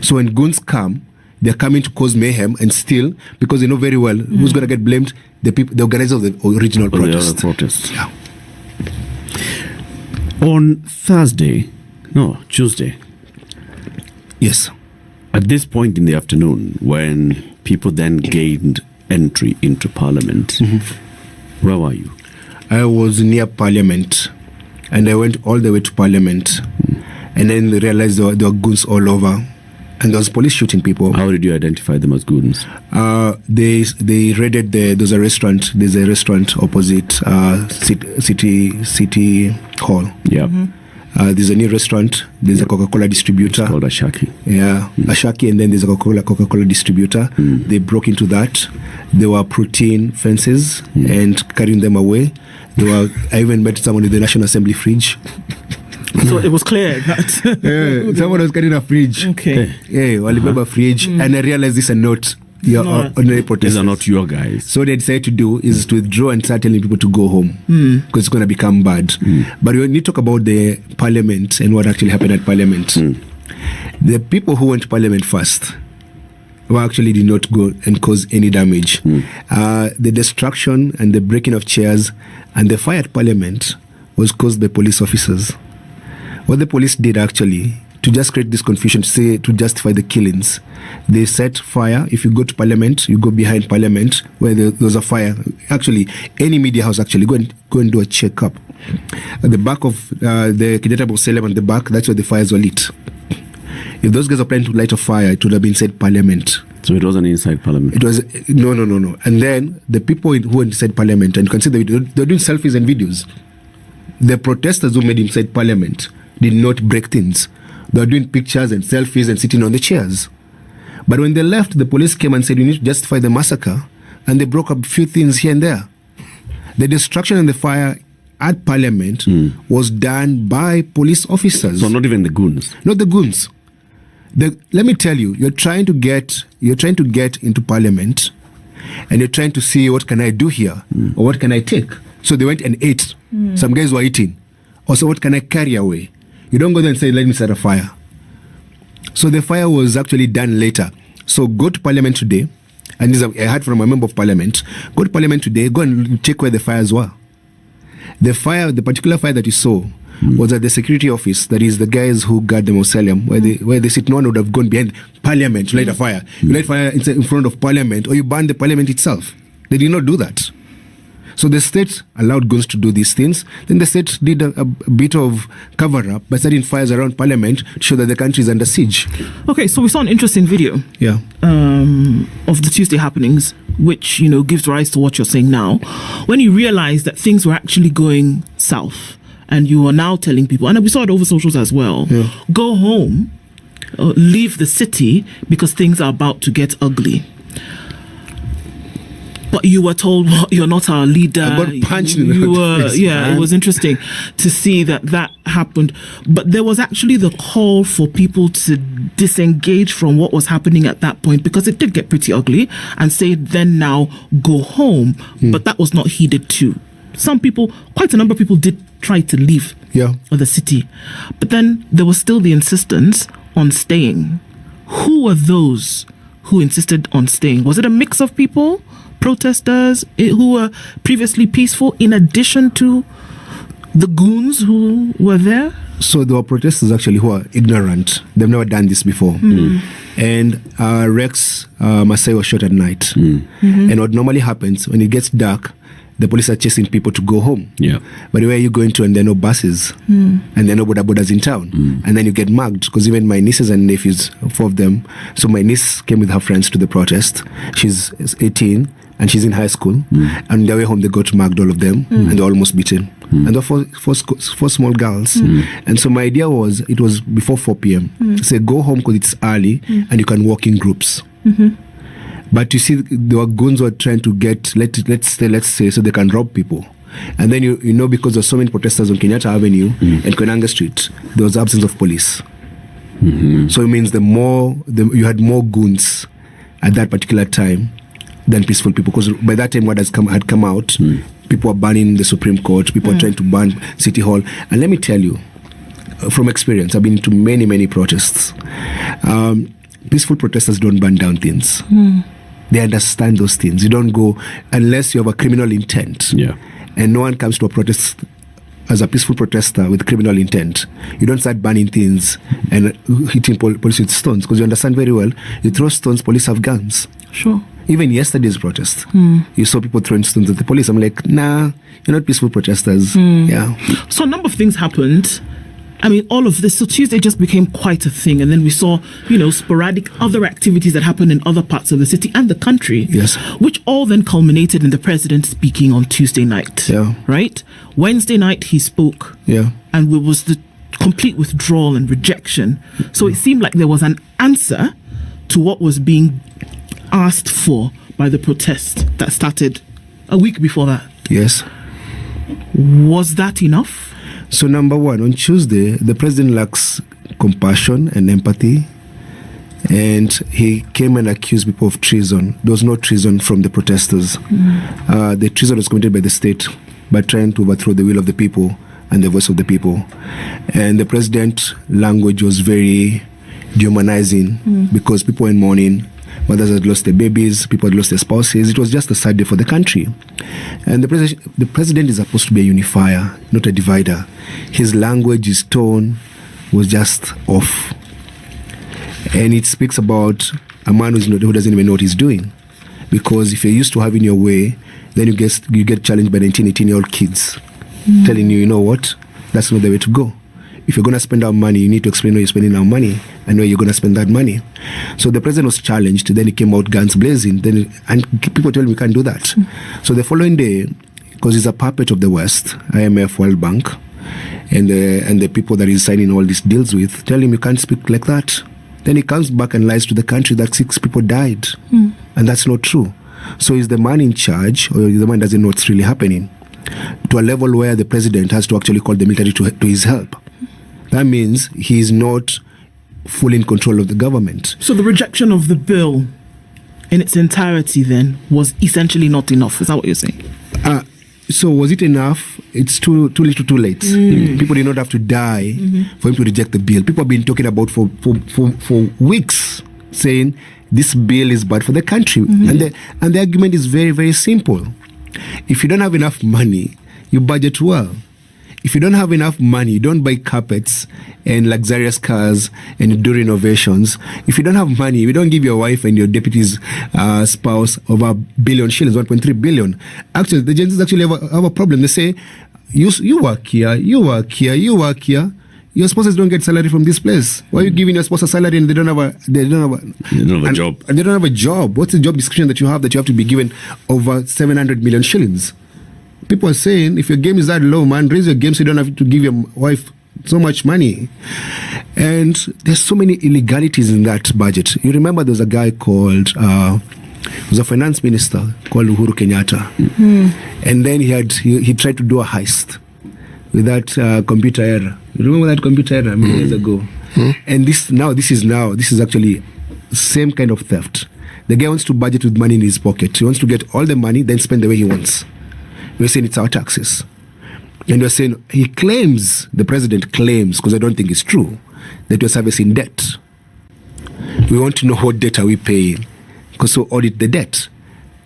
So when goons come, they're coming to cause mayhem and steal, because they know very well who's going to get blamed. The people, the organizers of the original protest. Yeah. On Tuesday. Yes. At this point in the afternoon, when people then gained entry into Parliament, where were you? I was near Parliament, and I went all the way to Parliament, and then realized there were goons all over. And there was police shooting people. How did you identify them as goons? They raided there's a restaurant. There's a restaurant opposite City Hall. Yeah. There's a new restaurant. There's a Coca-Cola distributor. It's called Ashaki. Yeah, Ashaki, and then there's a Coca-Cola distributor. They broke into that. There were protein fences and carrying them away. I even met someone in the National Assembly fridge. So it was clear that someone was carrying a fridge. Okay. Yeah, Alibaba fridge, and I realized this is not your ordinary protesters. These are not your guys. So what they decided to do is to withdraw and start telling people to go home, because it's going to become bad. But when you talk about the Parliament and what actually happened at Parliament, the people who went to Parliament first actually did not go and cause any damage. The destruction and the breaking of chairs and the fire at Parliament was caused by police officers. What the police did actually, to just create this confusion, to justify the killings, they set fire. If you go to Parliament, you go behind Parliament where there's a fire. Actually, any media house actually go and do a check-up. At the back of the Kenyatta Mausoleum at the back, that's where the fires were lit. If those guys are planning to light a fire, it would have been said Parliament. So it wasn't inside Parliament? It was, no. And then the people who were inside Parliament, and you can see they're doing selfies and videos. The protesters who made inside Parliament did not break things. They were doing pictures and selfies and sitting on the chairs. But when they left, the police came and said, you need to justify the massacre. And they broke up a few things here and there. The destruction and the fire at Parliament was done by police officers. So not even the goons? Not the goons. Let me tell you, you're trying to get into Parliament, and you're trying to see, what can I do here? Or what can I take? So they went and ate. Some guys were eating. Also, what can I carry away? You don't go there and say, let me start a fire. So the fire was actually done later. So go to Parliament today, and this I heard from a member of Parliament, go to Parliament today, go and check where the fires were. The particular fire that you saw was at the security office, that is the guys who guard the mausoleum, where they sit. No one would have gone behind Parliament to light a fire. You light fire in front of Parliament, or you burn the Parliament itself. They did not do that. So the state allowed goons to do these things. Then the state did a bit of cover-up by setting fires around Parliament to show that the country is under siege. Okay, so we saw an interesting video of the Tuesday happenings, which, gives rise to what you're saying now. When you realize that things were actually going south, and you are now telling people, and we saw it over socials as well, go home, leave the city, because things are about to get ugly. But you were told, you're not our leader. I got punched in the face. Yeah, it was interesting to see that happened. But there was actually the call for people to disengage from what was happening at that point, because it did get pretty ugly, and say, then now go home. But that was not heeded too. Some people, quite a number of people, did try to leave the city. But then there was still the insistence on staying. Who were those who insisted on staying? Was it a mix of people? Protesters who were previously peaceful, in addition to the goons who were there? So there were protesters actually who are ignorant. They've never done this before. And Rex Masai was shot at night. And what normally happens, when it gets dark, the police are chasing people to go home. But where are you going to? And there are no buses. And there are no bodas in town. And then you get mugged, because even my nieces and nephews, 4 of them. So my niece came with her friends to the protest. She's 18. And she's in high school. And their way home, they got mugged, all of them, and they're almost beaten. And there were four small girls. And so my idea was, it was before 4 p.m. Say, go home because it's early, and you can walk in groups. But you see, there were goons who were trying to get, let's say, so they can rob people. And then, because there's so many protesters on Kenyatta Avenue and Koinange Street, there was absence of police. So it means you had more goons at that particular time than peaceful people, because by that time what had come out, people were burning the Supreme Court, people were trying to burn City Hall. And let me tell you, from experience, I've been to many protests. peaceful protesters don't burn down things. They understand those things. You don't go unless you have a criminal intent. Yeah. And no one comes to a protest as a peaceful protester with criminal intent. You don't start burning things and hitting police with stones, because you understand very well, you throw stones, police have guns. Sure. Even yesterday's protest, you saw people throwing stones at the police. I'm like, nah, you're not peaceful protesters. Yeah. So a number of things happened. I mean, all of this. So Tuesday just became quite a thing. And then we saw, sporadic other activities that happened in other parts of the city and the country. Yes. Which all then culminated in the president speaking on Tuesday night. Yeah. Right? Wednesday night, he spoke. Yeah. And it was the complete withdrawal and rejection. So it seemed like there was an answer to what was being asked for by the protest that started a week before that. Yes. Was that enough? So number one, on Tuesday, the president lacks compassion and empathy, and he came and accused people of treason. There was no treason from the protesters. The treason was committed by the state by trying to overthrow the will of the people and the voice of the people. And the president's language was very dehumanizing because people were in mourning. Mothers had lost their babies, people had lost their spouses. It was just a sad day for the country. And the president is supposed to be a unifier, not a divider. His language, his tone was just off. And it speaks about a man who doesn't even know what he's doing. Because if you're used to having your way, then you get challenged by 19, 18-year-old kids telling you know what, that's not the way to go. If you're going to spend our money, you need to explain where you're spending our money and where you're going to spend that money. So the president was challenged. Then he came out guns blazing. And people tell him we can't do that. So the following day, because he's a puppet of the West, IMF, World Bank, and the people that he's signing all these deals with, tell him you can't speak like that. Then he comes back and lies to the country that 6 people died. And that's not true. So is the man in charge, or the man doesn't know what's really happening, to a level where the president has to actually call the military to his help. That means he is not fully in control of the government. So the rejection of the bill in its entirety then was essentially not enough. Is that what you're saying? So was it enough? It's too little too late. People did not have to die for him to reject the bill. People have been talking about for weeks, saying this bill is bad for the country. And the argument is very, very simple. If you don't have enough money, you budget well. If you don't have enough money, you don't buy carpets and luxurious cars and you do renovations. If you don't have money, you don't give your wife and your deputy's spouse over $1 billion shillings, 1.3 billion. Actually, the Gen Zs actually have a problem. They say, you work here, you work here, you work here. Your spouses don't get salary from this place. Why are you giving your spouse a salary and they don't have a job? And they don't have a job. What's the job description that you have to be given over 700 million shillings? People are saying, if your game is that low, man, raise your game so you don't have to give your wife so much money. And there's so many illegalities in that budget. You remember there was a guy called, was a finance minister called Uhuru Kenyatta. And then he tried to do a heist with that computer error. You remember that computer error many years ago? And this is actually the same kind of theft. The guy wants to budget with money in his pocket. He wants to get all the money, then spend the way he wants. We're saying it's our taxes. And we're saying, the president claims, because I don't think it's true, that we're servicing debt. We want to know what debt are we paying, because so audit the debt.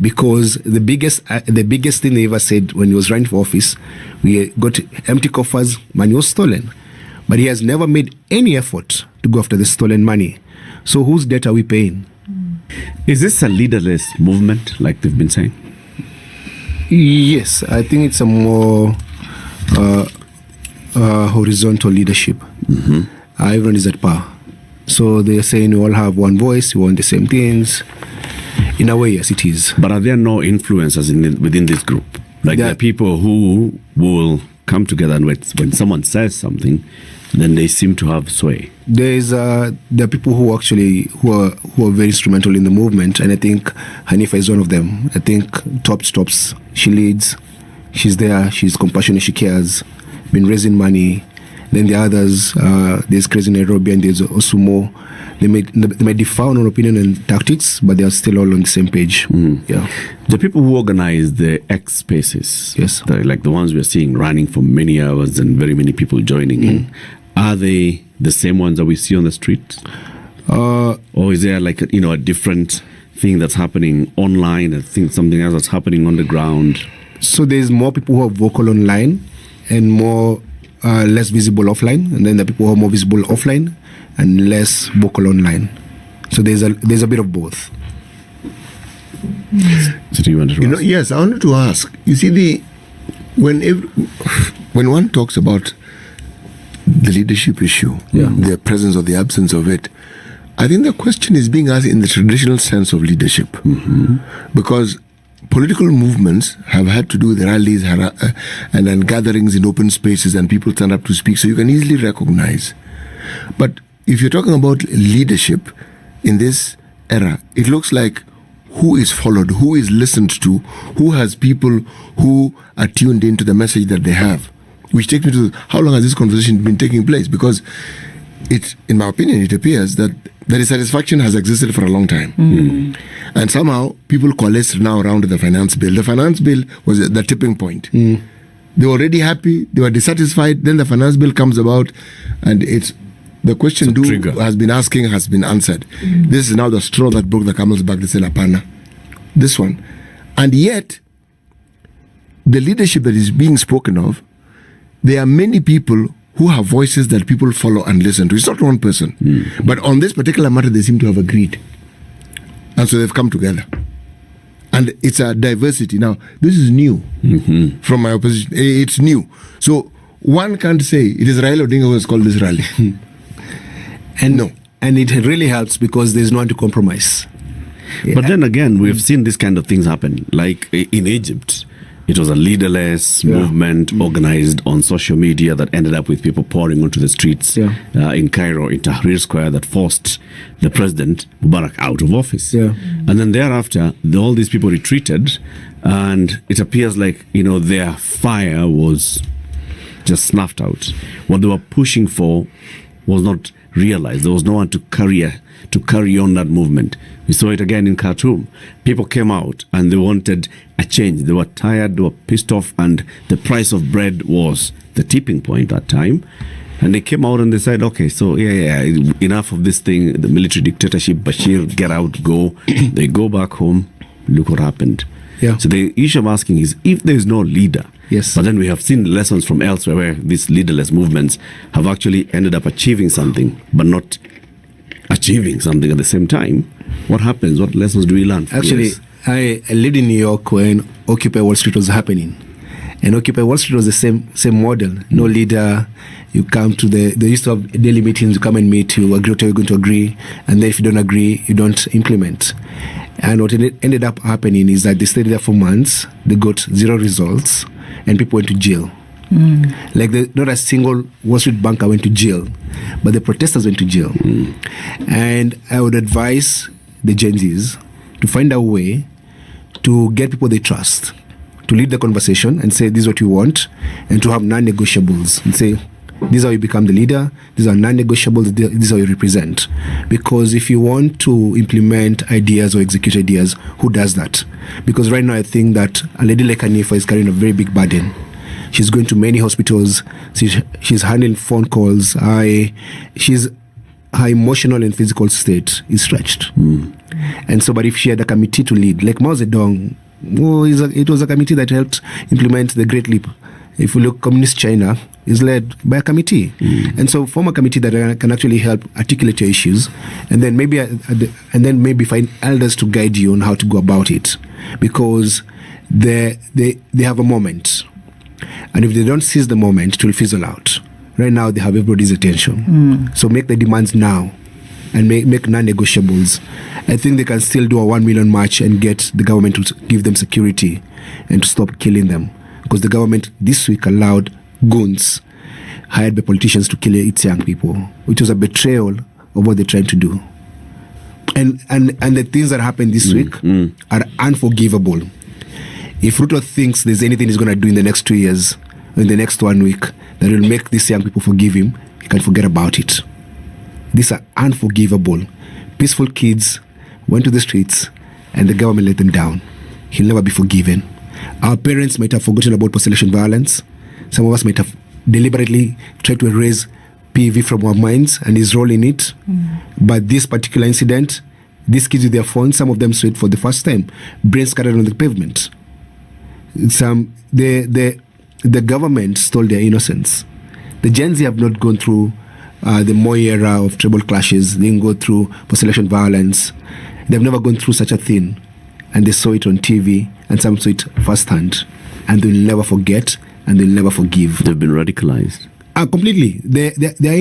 Because the biggest thing they ever said when he was running for office, we got empty coffers, money was stolen. But he has never made any effort to go after the stolen money. So whose debt are we paying? Is this a leaderless movement, like they've been saying? Yes, I think it's a more horizontal leadership. Everyone is at par. So they're saying we all have one voice, we want the same things. In a way, yes, it is. But are there no influencers within this group? Like there are people who will come together and when someone says something, then they seem to have sway. There are people who are very instrumental in the movement, and I think Hanifa is one of them. I think Tops, she leads, she's there, she's compassionate, she cares, been raising money. Then the others, there's Crazy Nairobi and there's Osumo. They may differ on opinion and tactics, but they are still all on the same page. Yeah. The people who organize the X spaces, yes, like the ones we're seeing running for many hours and very many people joining in, are they the same ones that we see on the street? Or is there like a different thing that's happening online? I think something else that's happening on the ground. So there's more people who are vocal online and more less visible offline, and then the people who are more visible offline and less vocal online. So there's a bit of both. So do you want to ask? Yes, I wanted to ask. You see, when one talks about the leadership issue, the presence or the absence of it, I think the question is being asked in the traditional sense of leadership, because political movements have had to do with rallies and then gatherings in open spaces, and people stand up to speak, so you can easily recognize. But if you're talking about leadership in this era, it looks like who is followed, who is listened to, who has people who are tuned into the message that they have. Which takes me to how long has this conversation been taking place? Because in my opinion, it appears that the dissatisfaction has existed for a long time. And somehow people coalesce now around the finance bill. The finance bill was the tipping point. They were already happy, they were dissatisfied, then the finance bill comes about, and it's the question has been asking has been answered. This is now the straw that broke the camel's back. They said, Apana. This one. And yet, the leadership that is being spoken of, there are many people who have voices that people follow and listen to. It's not one person. But on this particular matter, they seem to have agreed. And so they've come together. And it's a diversity. Now, this is new from my opposition. It's new. So one can't say it is Raila Odinga who has called this rally. And it really helps because there's no one to compromise. But then again, we've seen this kind of things happen. Like in Egypt, it was a leaderless movement organized on social media that ended up with people pouring onto the streets in Cairo, in Tahrir Square, that forced the president, Mubarak, out of office. And then thereafter, all these people retreated, and it appears like, their fire was just snuffed out. What they were pushing for was not realized. There was no one to carry on that movement. We saw it again in Khartoum. People came out and they wanted a change. They were tired, they were pissed off, and the price of bread was the tipping point that time. And they came out and they said, okay, so enough of this thing, the military dictatorship, Bashir, get out, go. They go back home, look what happened. So the issue I'm asking is, if there is no leader, but then we have seen lessons from elsewhere where these leaderless movements have actually ended up achieving something, but not achieving something at the same time. What happens? What lessons do we learn? Actually, I lived in New York when Occupy Wall Street was happening. And Occupy Wall Street was the same model. No leader. You come to they used to have daily meetings, you come and meet, you agree what you're going to agree, and then if you don't agree, you don't implement. And what ended up happening is that they stayed there for months, they got zero results, and people went to jail. Like not a single Wall Street banker went to jail, but the protesters went to jail. And I would advise the Gen Zs to find a way to get people they trust, to lead the conversation and say, this is what you want, and to have non-negotiables and say, this is how you become the leader, these are non-negotiables, this is how you represent. Because if you want to implement ideas or execute ideas, who does that? Because right now I think that a lady like Hanifa is carrying a very big burden. She's going to many hospitals, she's handling phone calls, her emotional and physical state is stretched. And so, but if she had a committee to lead, like Mao Zedong, it was a committee that helped implement the Great Leap. If we look, Communist China is led by a committee. And so form a committee that can actually help articulate your issues, and then maybe find elders to guide you on how to go about it. Because they have a moment. And if they don't seize the moment, it will fizzle out. Right now, they have everybody's attention. So make the demands now and make non-negotiables. I think they can still do a 1 million march and get the government to give them security and to stop killing them. Because the government this week allowed goons hired by politicians to kill its young people, which was a betrayal of what they're trying to do. And the things that happened this week are unforgivable. If Ruto thinks there's anything he's going to do in the next 2 years, or in the next 1 week, that will make these young people forgive him, he can forget about it. These are unforgivable. Peaceful kids went to the streets and the government let them down. He'll never be forgiven. Our parents might have forgotten about post-election violence. Some of us might have deliberately tried to erase PV from our minds and his role in it. But this particular incident, these kids with their phones, some of them saw it for the first time, brains scattered on the pavement. The government stole their innocence. The Gen Z have not gone through the Moi era of tribal clashes. They didn't go through post-election violence. They've never gone through such a thing. And they saw it on TV, and some saw it firsthand. And they'll never forget, and they'll never forgive. They've been radicalized. Completely. They are